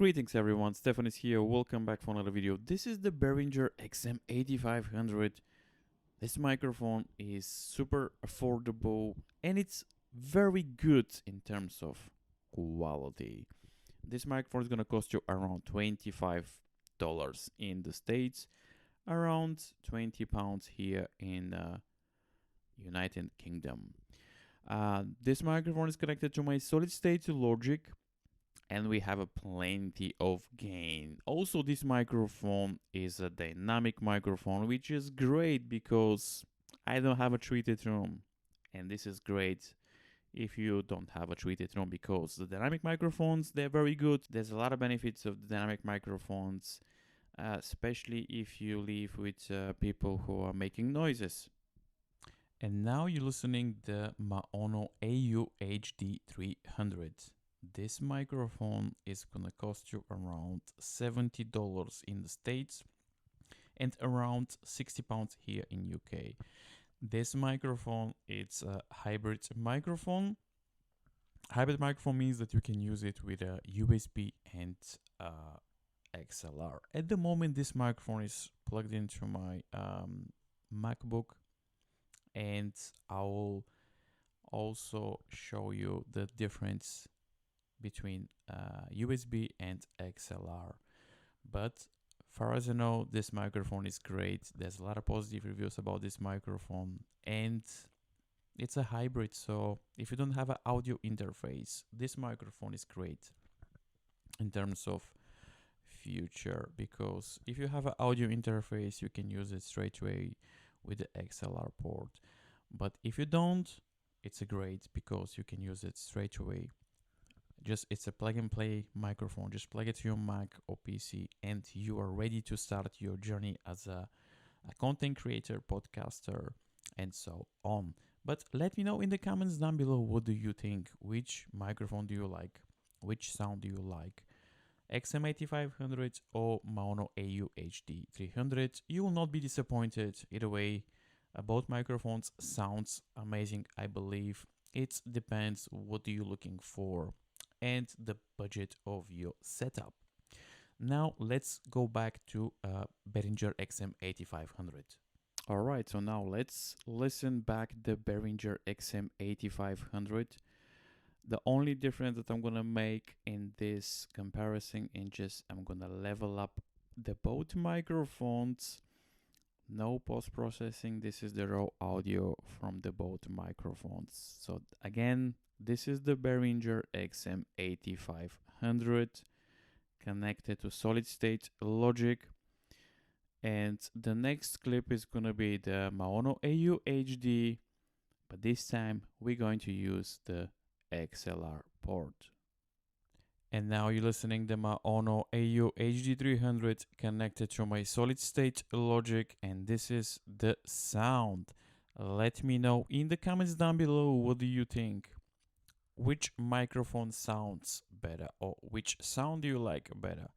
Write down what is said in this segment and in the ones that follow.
Greetings everyone, Stefan is here, welcome back for another video. This is the Behringer XM8500. This microphone is super affordable and it's very good in terms of quality. This microphone is gonna cost you around $25 in the States, around £20 here in United Kingdom. This microphone is connected to my solid state logic and we have a plenty of gain. Also, this microphone is a dynamic microphone, which is great because I don't have a treated room. And this is great if you don't have a treated room because the dynamic microphones, they're very good. There's a lot of benefits of the dynamic microphones, especially if you live with people who are making noises. And now you're listening the Maono HD300. This microphone is gonna cost you around $70 in the States and around £60 here in UK. This microphone, it's a hybrid microphone. Hybrid microphone means that you can use it with a USB and XLR. At the moment, this microphone is plugged into my MacBook, and I will also show you the difference between USB and XLR. But far as I know, this microphone is great. There's a lot of positive reviews about this microphone and it's a hybrid, so if you don't have an audio interface, this microphone is great in terms of future, because if you have an audio interface, you can use it straight away with the XLR port. But if you don't, it's a great because you can use it straight away. It's a plug and play microphone. Just plug it to your Mac or PC and you are ready to start your journey as a content creator, podcaster, and so on. But let me know in the comments down below, what do you think? Which microphone do you like? Which sound do you like? XM8500 or Maono HD300? You will not be disappointed. Either way, both microphones sounds amazing, I believe. It depends what are you looking for and the budget of your setup. Now let's go back to Behringer XM8500. Alright, so now let's listen back the Behringer XM8500. The only difference that I'm gonna make in this comparison is I'm gonna level up the both microphones. No post-processing, this is the raw audio from the both microphones. So again, this is the Behringer XM8500 connected to solid state logic. And the next clip is gonna be the Maono HD, but this time we're going to use the XLR port. And now you're listening to my Maono HD300 connected to my solid state logic, and this is the sound. Let me know in the comments down below, what do you think? Which microphone sounds better, or which sound do you like better?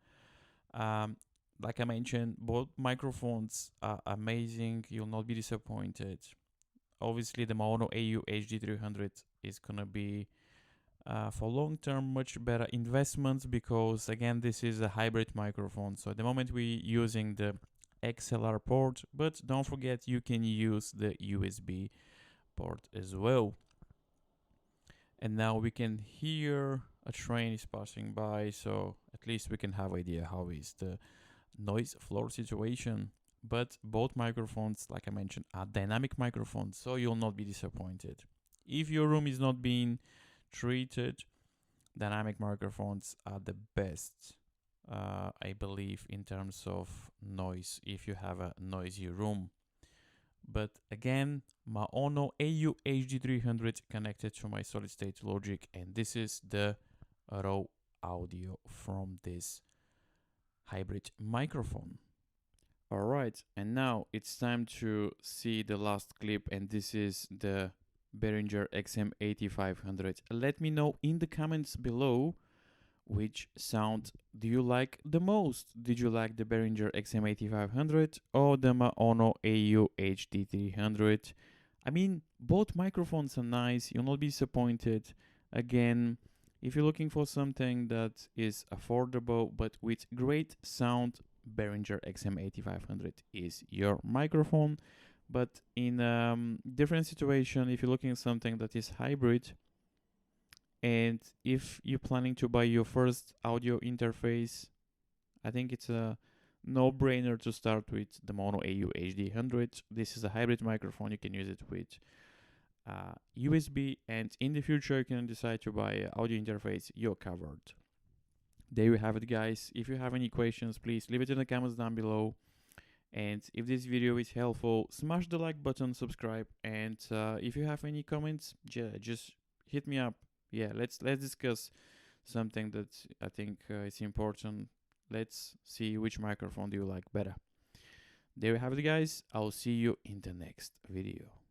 Like I mentioned, both microphones are amazing. You'll not be disappointed. Obviously, the Maono HD300 is gonna be for long term much better investments, because again, this is a hybrid microphone. So at the moment we're using the XLR port, but don't forget you can use the USB port as well. And now we can hear a train is passing by, so at least we can have idea how is the noise floor situation. But both microphones, like I mentioned, are dynamic microphones, so you'll not be disappointed. If your room is not being treated, dynamic microphones are the best, I believe, in terms of noise if you have a noisy room. But again, Maono HD300 connected to my solid state logic, and this is the raw audio from this hybrid microphone. Alright, and now it's time to see the last clip, and this is the Behringer XM8500. Let me know in the comments below, which sound do you like the most? Did you like the Behringer XM8500 or the Maono HD300? I mean, both microphones are nice, you'll not be disappointed. Again, If you're looking for something that is affordable but with great sound, Behringer XM8500 is your microphone. But in different situation, if you're looking at something that is hybrid, and if you're planning to buy your first audio interface, I think it's a no-brainer to start with the Maono AU HD300. This is a hybrid microphone. You can use it with USB, and in the future you can decide to buy an audio interface. You're covered. There you have it, guys. If you have any questions, please leave it in the comments down below. And if this video is helpful, smash the like button, subscribe, and if you have any comments, just hit me up. Yeah, let's discuss something that I think is important. Let's see which microphone do you like better. There you have it, guys. I'll see you in the next video.